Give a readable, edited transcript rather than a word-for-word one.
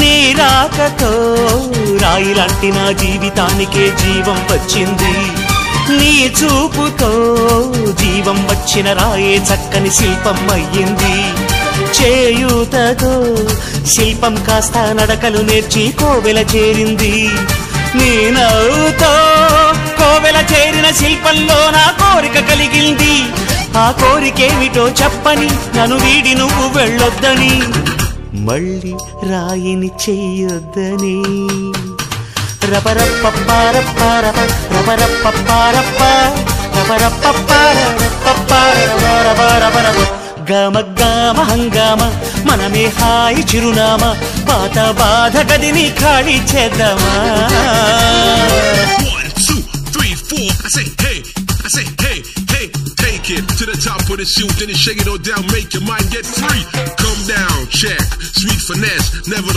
నీ రాకతో రాయిలాంటి నా జీవితానికే జీవం వచ్చింది నీ చూపుతో జీవం వచ్చిన రాయే చక్కని శిల్పం అయ్యింది చేయూతతో శిల్పం కాస్త నడకలు నేర్చి కోవెల చేరింది నీ నవ్వుతో కోవెల చేరిన శిల్పంలో నా కోరిక కలిగింది ఆ కోరికేమిటో చెప్పని నన్ను వీడి నువ్వు వెళ్ళొద్దని మళ్ళీ రాయిని చెయ్యొద్దని రపరప్పపారప్పారప రపరప్పపారప్ప రపరప్పపారపపారపపారపపారపపారప గమ గమ హంగామ మనమే హాయి చిరునామా పాత బాధ గదిని ఖాళీ చేద్దామా 1 2 3 4 I say hey hey take it to the top of the shoot then you shake it all down make your mind get free come down check sweet finesse never